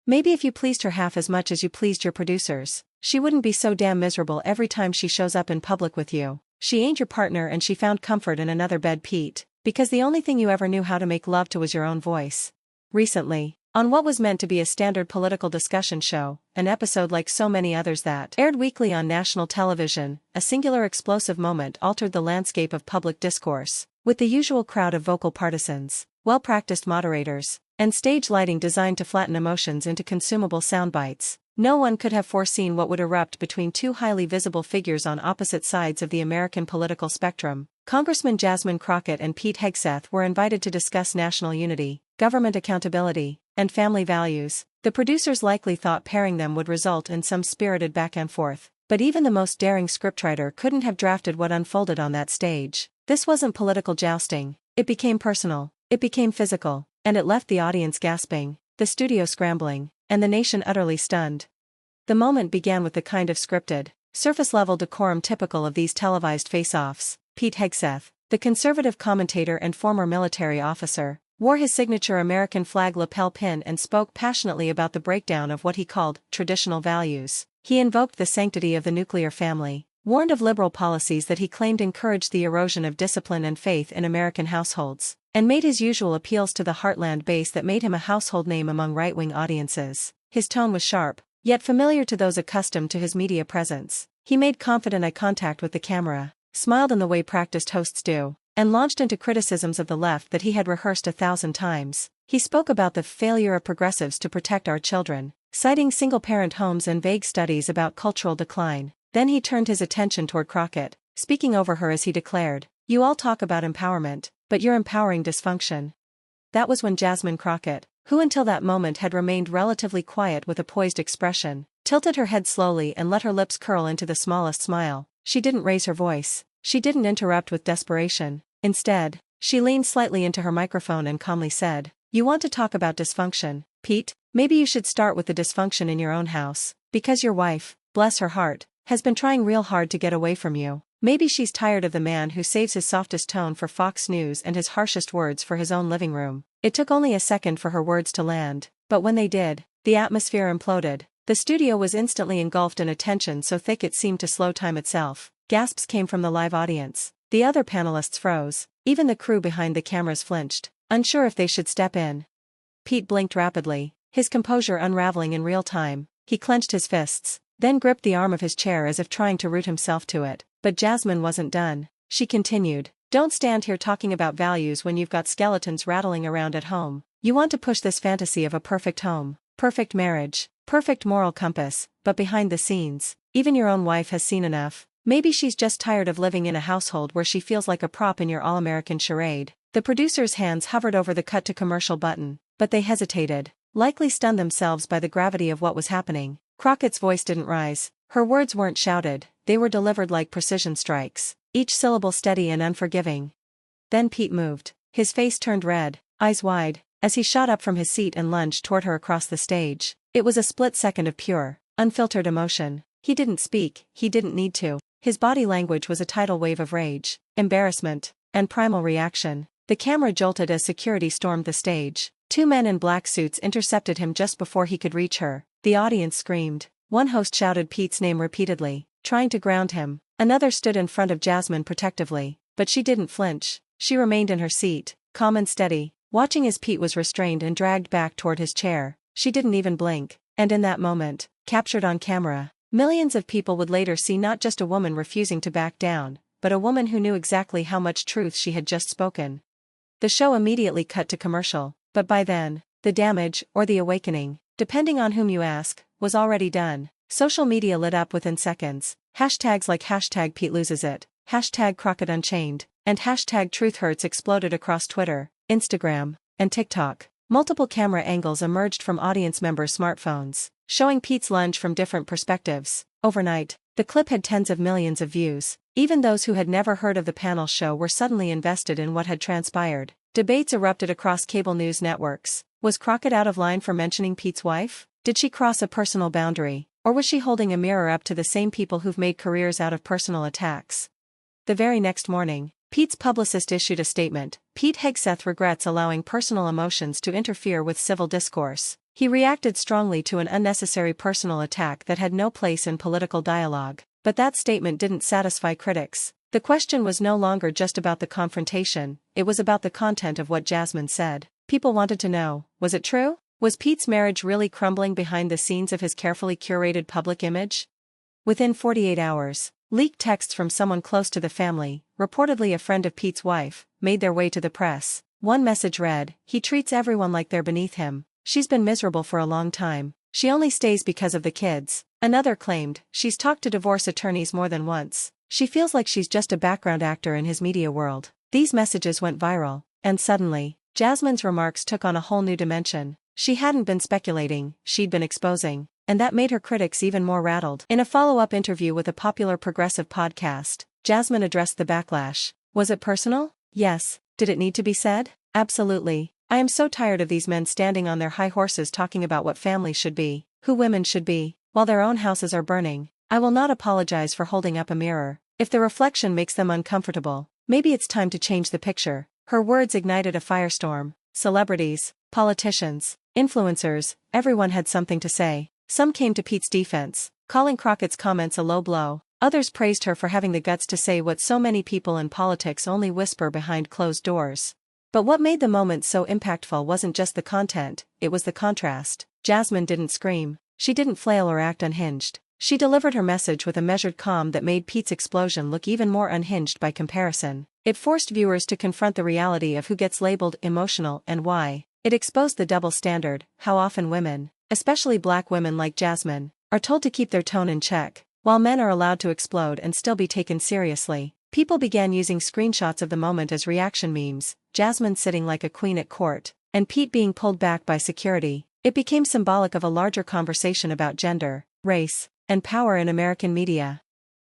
Maybe if you pleased her half as much as you pleased your producers, she wouldn't be so damn miserable every time she shows up in public with you. She ain't your partner and she found comfort in another bed, Pete, because the only thing you ever knew how to make love to was your own voice. Recently, on what was meant to be a standard political discussion show, an episode like so many others that aired weekly on national television, a singular explosive moment altered the landscape of public discourse, with the usual crowd of vocal partisans, well-practiced moderators, and stage lighting designed to flatten emotions into consumable soundbites. No one could have foreseen what would erupt between two highly visible figures on opposite sides of the American political spectrum. Congresswoman Jasmine Crockett and Pete Hegseth were invited to discuss national unity, government accountability, and family values. The producers likely thought pairing them would result in some spirited back and forth, but even the most daring scriptwriter couldn't have drafted what unfolded on that stage. This wasn't political jousting. It became personal, it became physical, and it left the audience gasping, the studio scrambling, and the nation utterly stunned. The moment began with the kind of scripted, surface-level decorum typical of these televised face-offs. Pete Hegseth, the conservative commentator and former military officer, wore his signature American flag lapel pin and spoke passionately about the breakdown of what he called traditional values. He invoked the sanctity of the nuclear family, warned of liberal policies that he claimed encouraged the erosion of discipline and faith in American households, and made his usual appeals to the heartland base that made him a household name among right-wing audiences. His tone was sharp, yet familiar to those accustomed to his media presence. He made confident eye contact with the camera, smiled in the way practiced hosts do, and launched into criticisms of the left that he had rehearsed 1,000 times. He spoke about the failure of progressives to protect our children, citing single-parent homes and vague studies about cultural decline. Then he turned his attention toward Crockett, speaking over her as he declared, "You all talk about empowerment, but you're empowering dysfunction." That was when Jasmine Crockett, who until that moment had remained relatively quiet with a poised expression, tilted her head slowly and let her lips curl into the smallest smile. She didn't raise her voice. She didn't interrupt with desperation. Instead, she leaned slightly into her microphone and calmly said, "You want to talk about dysfunction, Pete? Maybe you should start with the dysfunction in your own house, because your wife, bless her heart, has been trying real hard to get away from you. Maybe she's tired of the man who saves his softest tone for Fox News and his harshest words for his own living room." It took only a second for her words to land, but when they did, the atmosphere imploded. The studio was instantly engulfed in a tension so thick it seemed to slow time itself. Gasps came from the live audience. The other panelists froze. Even the crew behind the cameras flinched, unsure if they should step in. Pete blinked rapidly, his composure unraveling in real time. He clenched his fists, then gripped the arm of his chair as if trying to root himself to it. But Jasmine wasn't done. She continued, "Don't stand here talking about values when you've got skeletons rattling around at home. You want to push this fantasy of a perfect home, perfect marriage, perfect moral compass, but behind the scenes, even your own wife has seen enough. Maybe she's just tired of living in a household where she feels like a prop in your all-American charade." The producers' hands hovered over the cut to commercial button, but they hesitated, likely stunned themselves by the gravity of what was happening. Crockett's voice didn't rise. Her words weren't shouted, they were delivered like precision strikes, each syllable steady and unforgiving. Then Pete moved. His face turned red, eyes wide, as he shot up from his seat and lunged toward her across the stage. It was a split second of pure, unfiltered emotion. He didn't speak, he didn't need to. His body language was a tidal wave of rage, embarrassment, and primal reaction. The camera jolted as security stormed the stage. 2 men in black suits intercepted him just before he could reach her. The audience screamed. One host shouted Pete's name repeatedly, trying to ground him. Another stood in front of Jasmine protectively, but she didn't flinch. She remained in her seat, calm and steady, watching as Pete was restrained and dragged back toward his chair. She didn't even blink. And in that moment, captured on camera, millions of people would later see not just a woman refusing to back down, but a woman who knew exactly how much truth she had just spoken. The show immediately cut to commercial, but by then, the damage, or the awakening, depending on whom you ask, was already done. Social media lit up within seconds. Hashtags like hashtag Pete loses it, hashtag Crockett Unchained, and hashtag Truth Hurts exploded across Twitter, Instagram, and TikTok. Multiple camera angles emerged from audience members' smartphones, showing Pete's lunge from different perspectives. Overnight, the clip had tens of millions of views. Even those who had never heard of the panel show were suddenly invested in what had transpired. Debates erupted across cable news networks. Was Crockett out of line for mentioning Pete's wife? Did she cross a personal boundary? Or was she holding a mirror up to the same people who've made careers out of personal attacks? The very next morning, Pete's publicist issued a statement. Pete Hegseth regrets allowing personal emotions to interfere with civil discourse. He reacted strongly to an unnecessary personal attack that had no place in political dialogue. But that statement didn't satisfy critics. The question was no longer just about the confrontation, it was about the content of what Jasmine said. People wanted to know, was it true? Was Pete's marriage really crumbling behind the scenes of his carefully curated public image? Within 48 hours, leaked texts from someone close to the family, reportedly a friend of Pete's wife, made their way to the press. One message read, "He treats everyone like they're beneath him. She's been miserable for a long time. She only stays because of the kids." Another claimed, "She's talked to divorce attorneys more than once. She feels like she's just a background actor in his media world." These messages went viral, and suddenly, Jasmine's remarks took on a whole new dimension. She hadn't been speculating, she'd been exposing, and that made her critics even more rattled. In a follow-up interview with a popular progressive podcast, Jasmine addressed the backlash. Was it personal? Yes. Did it need to be said? Absolutely. I am so tired of these men standing on their high horses talking about what families should be, who women should be, while their own houses are burning. I will not apologize for holding up a mirror. If the reflection makes them uncomfortable, maybe it's time to change the picture. Her words ignited a firestorm. Celebrities, politicians, influencers, everyone had something to say. Some came to Pete's defense, calling Crockett's comments a low blow. Others praised her for having the guts to say what so many people in politics only whisper behind closed doors. But what made the moment so impactful wasn't just the content, it was the contrast. Jasmine didn't scream. She didn't flail or act unhinged. She delivered her message with a measured calm that made Pete's explosion look even more unhinged by comparison. It forced viewers to confront the reality of who gets labeled emotional and why. It exposed the double standard, how often women, especially black women like Jasmine, are told to keep their tone in check, while men are allowed to explode and still be taken seriously. People began using screenshots of the moment as reaction memes, Jasmine sitting like a queen at court, and Pete being pulled back by security. It became symbolic of a larger conversation about gender, race, and power in American media.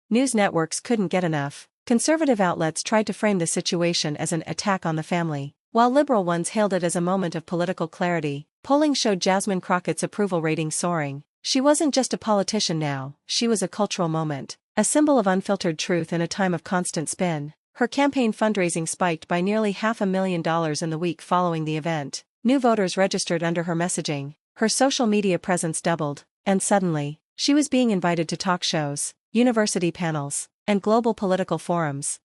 News networks couldn't get enough. Conservative outlets tried to frame the situation as an attack on the family, while liberal ones hailed it as a moment of political clarity. Polling showed Jasmine Crockett's approval rating soaring. She wasn't just a politician now, she was a cultural moment, a symbol of unfiltered truth in a time of constant spin. Her campaign fundraising spiked by nearly $500,000 in the week following the event. New voters registered under her messaging, her social media presence doubled, and suddenly, she was being invited to talk shows, university panels, and global political forums.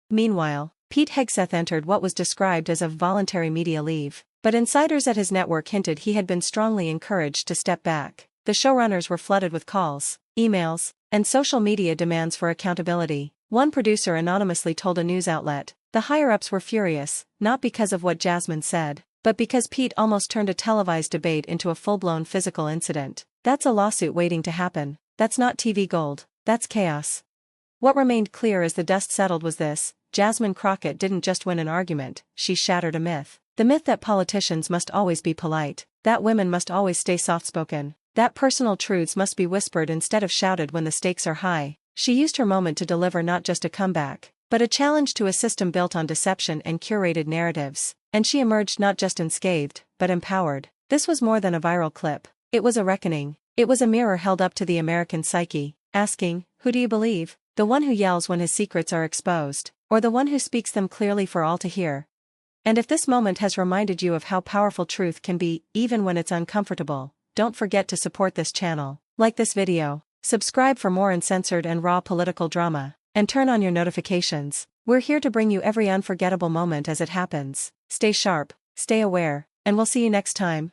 Meanwhile, Pete Hegseth entered what was described as a voluntary media leave, but insiders at his network hinted he had been strongly encouraged to step back. The showrunners were flooded with calls, emails, and social media demands for accountability. One producer anonymously told a news outlet, "The higher-ups were furious, not because of what Jasmine said, but because Pete almost turned a televised debate into a full-blown physical incident. That's a lawsuit waiting to happen. That's not TV gold, that's chaos." What remained clear as the dust settled was this: Jasmine Crockett didn't just win an argument, she shattered a myth. The myth that politicians must always be polite, that women must always stay soft-spoken, that personal truths must be whispered instead of shouted when the stakes are high. She used her moment to deliver not just a comeback, but a challenge to a system built on deception and curated narratives. And she emerged not just unscathed, but empowered. This was more than a viral clip. It was a reckoning. It was a mirror held up to the American psyche, asking, who do you believe? The one who yells when his secrets are exposed, or the one who speaks them clearly for all to hear? And if this moment has reminded you of how powerful truth can be, even when it's uncomfortable, don't forget to support this channel. Like this video, subscribe for more uncensored and raw political drama, and turn on your notifications. We're here to bring you every unforgettable moment as it happens. Stay sharp, stay aware, and we'll see you next time.